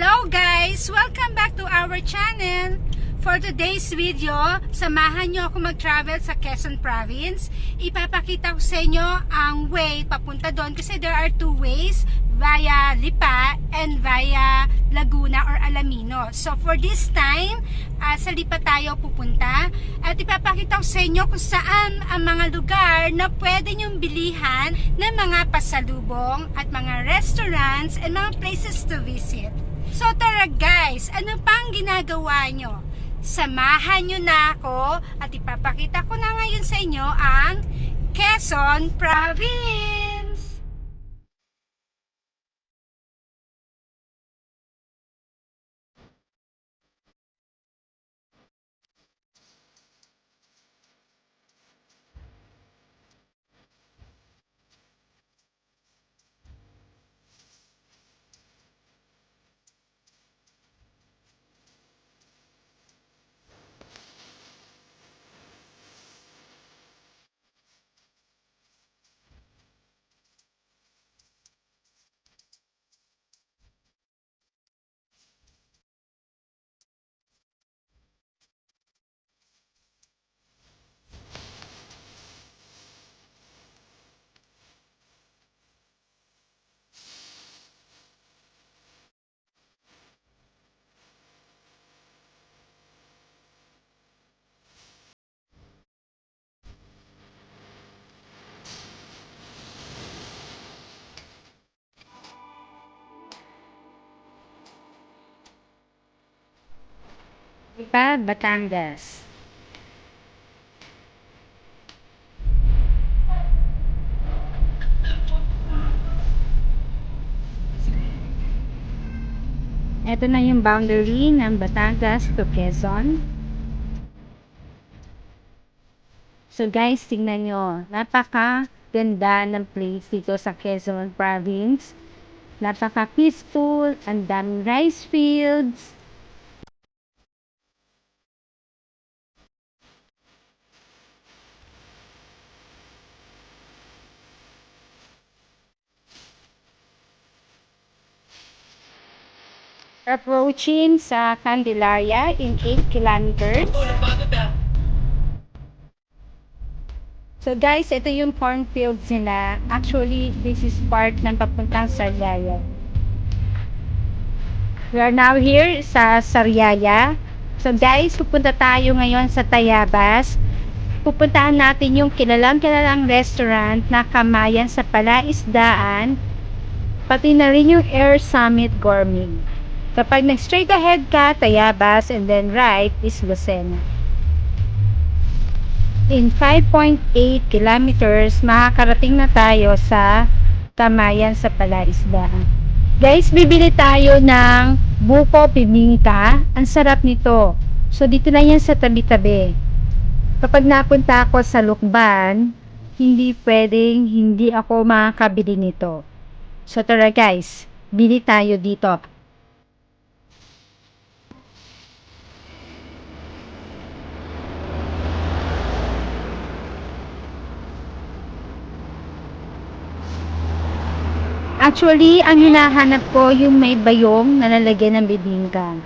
Hello guys! Welcome back to our channel. For today's video, samahan nyo ako mag-travel sa Quezon Province. Ipapakita ko sa inyo ang way papunta doon kasi there are two ways, via Lipa and via Laguna or Alamino. So for this time, sa Lipa tayo pupunta at ipapakita ko sa inyo kung saan ang mga lugar na pwede nyong bilihan ng mga pasalubong at mga restaurants and mga places to visit. So tara guys, ano pang ginagawa nyo? Samahan nyo na ako at ipapakita ko na ngayon sa inyo ang Quezon Province. Lipa, Batangas. Ito na yung boundary ng Batangas to Quezon. So guys, tingnan nyo. Napaka ganda ng place dito sa Quezon Province. Napaka peaceful. Ang daming rice fields. Approaching sa Candelaria in 8 kilometers. So guys, ito yung cornfields nila. Actually, this is part ng papuntang Sariaya. We are now here sa Sariaya. So guys, pupunta tayo ngayon sa Tayabas. Pupuntahan natin yung kilalang restaurant na Kamayan sa Palaisdaan. Pati na rin yung Air Summit Gourmet. Kapag nag-straight ahead ka, Tayabas, and then right is Lucena. In 5.8 kilometers, makakarating na tayo sa Kamayan sa Palaisdaan. Guys, bibili tayo ng buko bibingka. Ang sarap nito. So, dito na yan sa tabi-tabi. Kapag napunta ako sa Lukban, hindi pwedeng hindi ako makakabili nito. So, tara guys, bili tayo dito. Actually, ang hinahanap ko yung may bayong na lalagyan ng bibingka.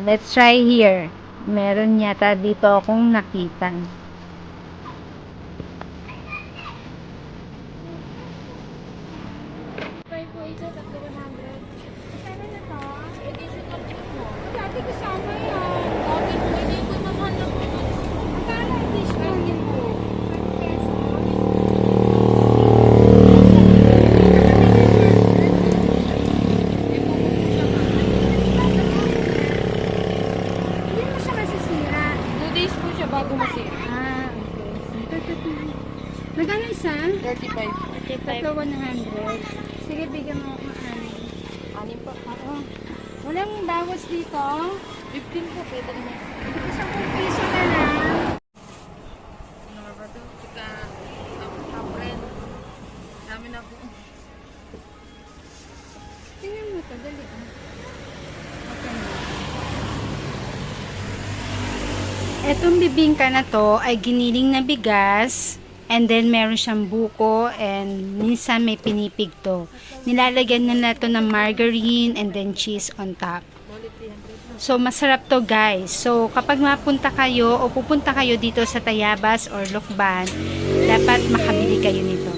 Let's try here. Meron yata dito akong nakita. Magkano isa? 35. Tatlo 100. Sige, bigyan mo ako ng Anim po. Oo. Walang bawas dito. 15 po. Pwede rin. Dito sa piso na lang. Ano nga ba ito? Sika, bread. Dami na po. Tingnan mo ito, dali. Okay na. Etong bibingka na to ay giniling na bigas And then, meron siyang buko and minsan may pinipigto. Nilalagyan nila to ng margarine and then cheese on top. So, masarap to guys. So, kapag mapunta kayo o pupunta kayo dito sa Tayabas or Lucban, dapat makabili kayo nito.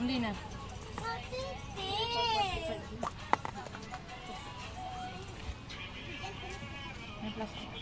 Hindi na. May plastic.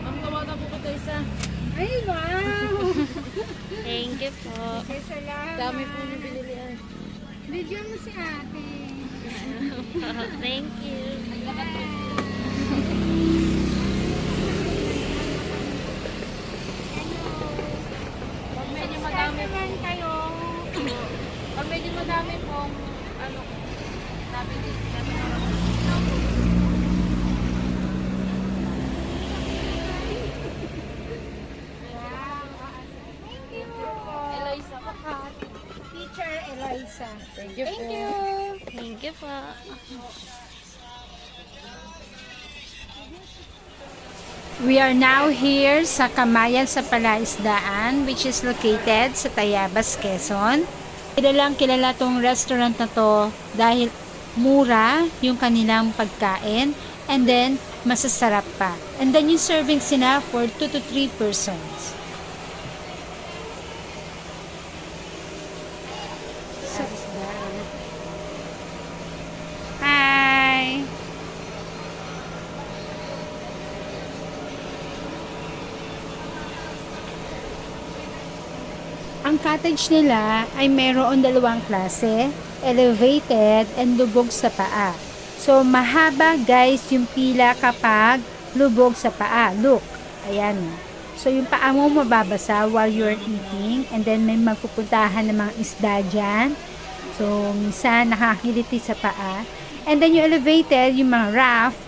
Ang tawagan po kita isa. Ay, wow! Thank you po. Okay, salamat. Dami po yung binilihan. Video mo si ate. Thank you. Pag medyo madami po. Naman kayo. Pag medyo madami po, ano, sabi din, Thank you. Eloisa po. Teacher Eloisa. Thank you po. Thank you po. We are now here sa Kamayan sa Palaisdaan, which is located sa Tayabas, Quezon. Kilalang kilala tong restaurant na to dahil mura yung kanilang pagkain and then masasarap pa. And then yung serving sila for 2 to 3 persons. Hi! Ang cottage nila ay mayroon dalawang klase, elevated and lubog sa paa. So, mahaba guys yung pila kapag lubog sa paa. Look, ayan. So, yung paa mo mababasa while you're eating and then may magpupuntahan ng mga isda dyan. So, minsan nakakiliti sa paa. And then yung elevated, yung mga raft,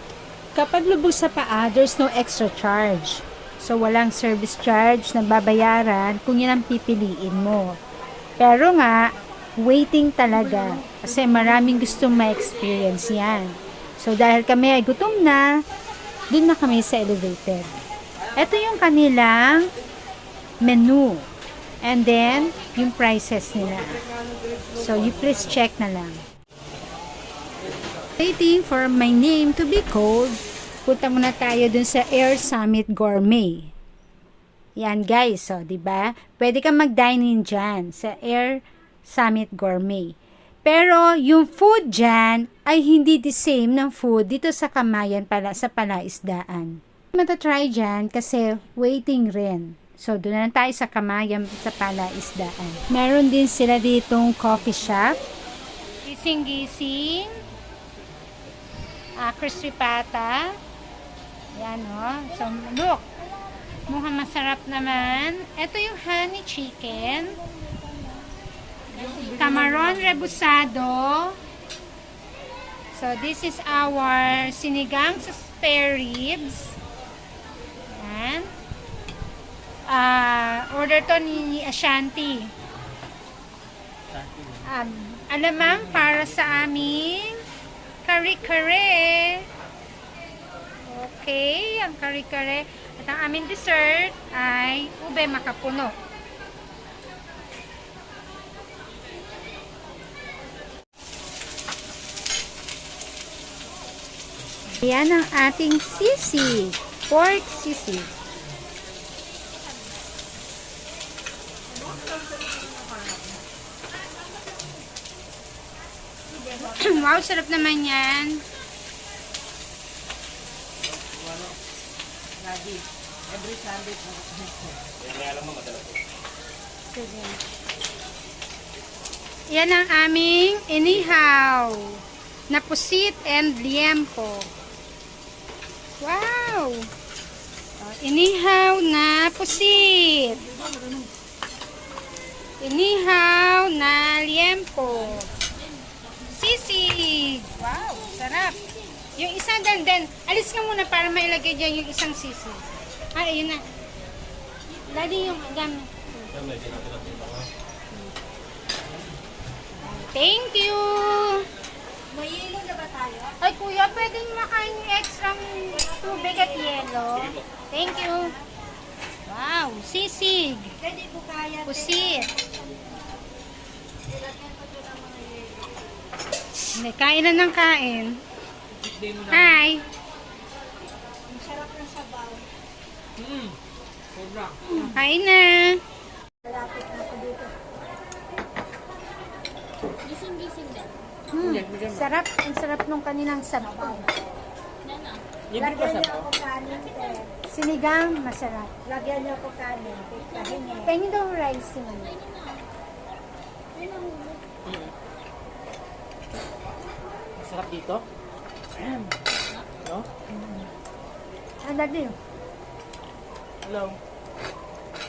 kapag lubog sa paa, there's no extra charge. So, walang service charge na babayaran kung yan ang pipiliin mo. Pero nga, waiting talaga. Kasi maraming gustong ma-experience yan. So, dahil kami ay gutom na, dun na kami sa elevated. Ito yung kanilang menu. And then, yung prices nila. So, you please check na lang. Waiting for my name to be called, punta muna tayo dun sa Air Summit Gourmet. Yan guys, so, diba? Pwede kang mag-dine-in dyan sa Air Summit Gourmet. Pero, yung food dyan ay hindi the same ng food dito sa Kamayan pala sa Palaisdaan. Matatry dyan kasi waiting rin. So, doon na tayo sa Kamayan sa Palaisdaan. Meron din sila ditong coffee shop. Gising-gising. crispy pata. Yan, oh. So, look. Mukhang masarap naman. Ito yung honey chicken. Camaron rebusado. So, this is our sinigang sa spare ribs. Yan. Order to ni Ashanti. Alamang para sa aming kare-kare. Okay, ang kare-kare. At ang aming dessert ay ube makapuno. Yan ang ating sisig. Pork sisig. Wow, sarap naman yan. Every Sunday po. Yan ang aming inihaw na pusit and liempo. Wow! Inihaw na pusit. Inihaw na liempo. Sisig. Wow, sarap. Yung isa then, alis ka muna para mailagay dyan yung isang sisig. Ayun na. Lagi yung agam. Thank you. May yelo na ba tayo? Ay kuya, pwedeng makain yung extra tubig at yelo. Thank you. Wow, sisig. Pwede po kaya. Pusit. Hindi, kain na ng kain. Hi. Ang sarap ng sabaw. Sobra. Kain na. Malapit na ako dito. Sarap. Ang sarap nung kanilang sabaw. Lagyan niyo ako kanin, te. Sinigang, masarap. Lagyan niyo ako kanin. Kahingi. Tingin daw rice naman. Masarap dito. No? Ang lagi. Hello.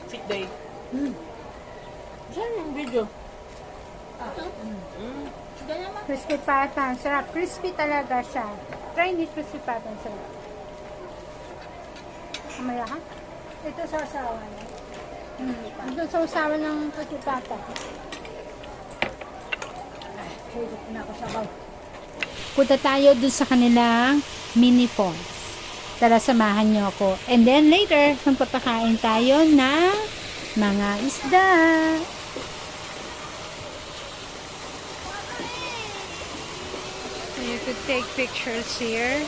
Cheat day. Saan yung video? Crispy pata. Ang sarap. Crispy talaga siya. Try this crispy pata. Ang sarap. Kamaya ka? Ito sa asawa niya. Ito sa usawan ng crispy pata. Higot na ako sabaw. Punta tayo dun sa kanilang mini falls. Tara, samahan niyo ako. And then later, magpapakain tayo ng mga isda. So you could take pictures here.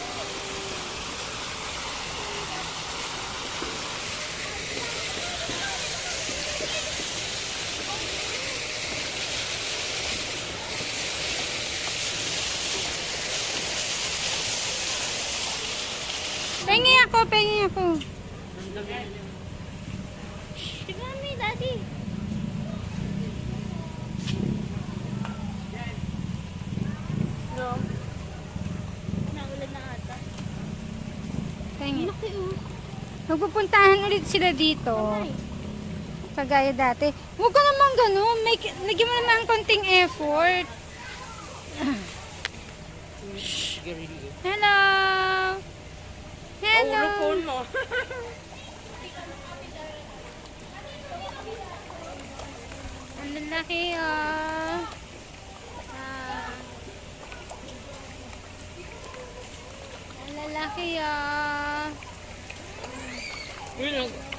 Pengi ako. Tignan daddy. No. Naulan na ata. Pengi. Magpupuntahan ulit sila dito. Kagaya dati. Huwag ka naman ganun. Nagyan mo naman konting effort. Hello! Hello! Oh, phone mo. Ang lalaki oh. Ang lalaki oh. Uy,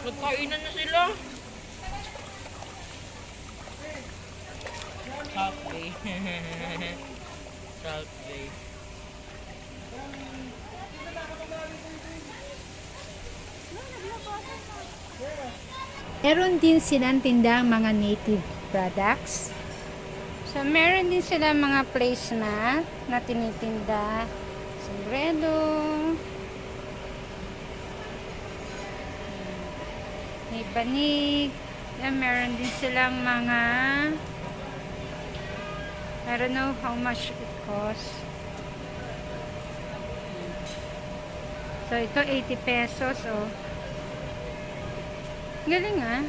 nagkainan na sila. South Bay. South Bay. Meron din silang tindang mga native products. So, meron din silang mga placemat na tinitinda. Sombrero. May banig. Yan, meron din silang mga I don't know how much it costs. So, ito 80 pesos, oh. Galing, ah.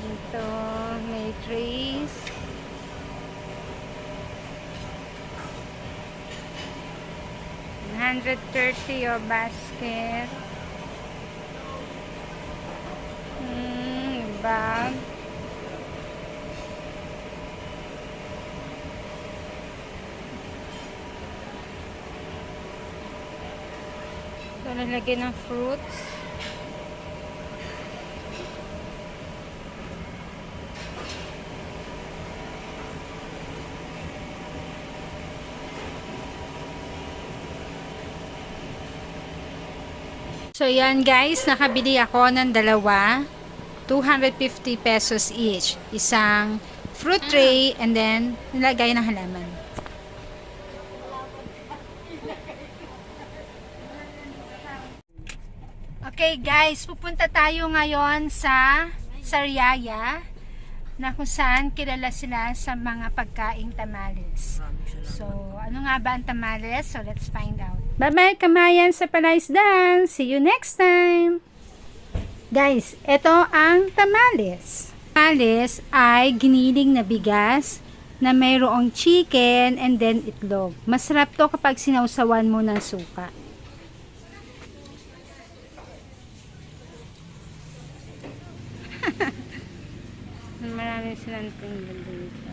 Ito, may trays. $130 o basket. Bag. Ito, nalagyan ng fruits. So, yan guys, nakabili ako ng dalawa. 250 pesos each. Isang fruit tray and then nilagay ng halaman. Okay guys, pupunta tayo ngayon sa Sariaya na kung saan kilala sila sa mga pagkaing tamales. So, ano nga ba ang tamales? So, let's find out. Bye-bye, kamayan sa Palaisdan. See you next time. Guys, ito ang tamales. Tamales ay giniling na bigas na mayroong chicken and then itlog. Masarap to kapag sinausawan mo ng suka. Marami silang tingnan dito.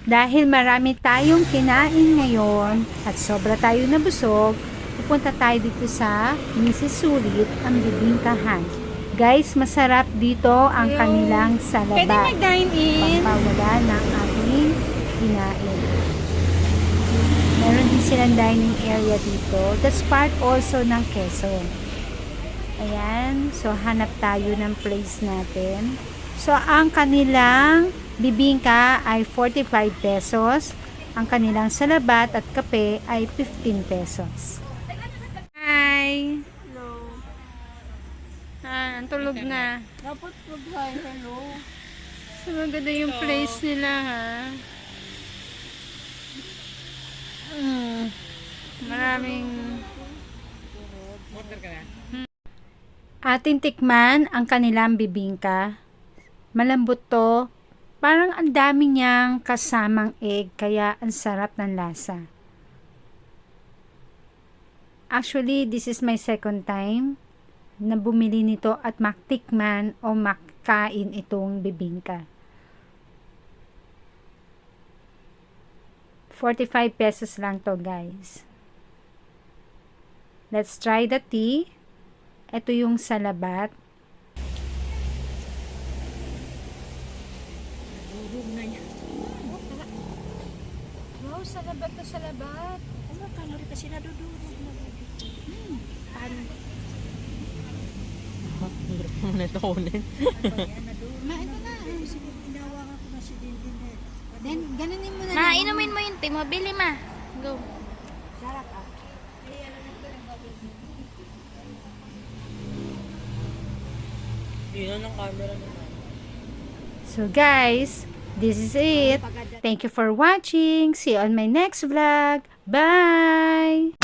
Dahil marami tayong kinain ngayon at sobra tayo nabusog, pupunta tayo dito sa Mrs. Sulit, ang bibingkahan. Guys, masarap dito ang kanilang salaba. Pwede mag-dine in. Pampawala ng ating kinain. Meron din silang dining area dito. That's part also ng Quezon. Ayan. So, hanap tayo ng place natin. So, ang kanilang bibingka ay 45 pesos. Ang kanilang salabat at kape ay 15 pesos. Hi! Hello. Ah, ang tulog na. Dapat mag-hi, hello. So, maganda yung place nila, ha? Maraming... Ating tikman ang kanilang bibingka. Malambot to. Parang ang dami niyang kasamang egg, kaya ang sarap ng lasa. Actually, this is my second time na bumili nito at maktikman o makkain itong bibingka. 45 pesos lang to, guys. Let's try the tea. Ito yung salabat. Wow, salabat na salabat. Ano, kalori kasi nadudurog na. Paano? Hirap mo na ito kunin. Ito na. Inawa ko na si Dindin. Then, ganunin mo na. Ma, inumin mo yung tea mo. Bili, ma. Go. Sarap, ah. Yun ang camera naman. So guys, this is it. Thank you for watching. See you on my next vlog. Bye!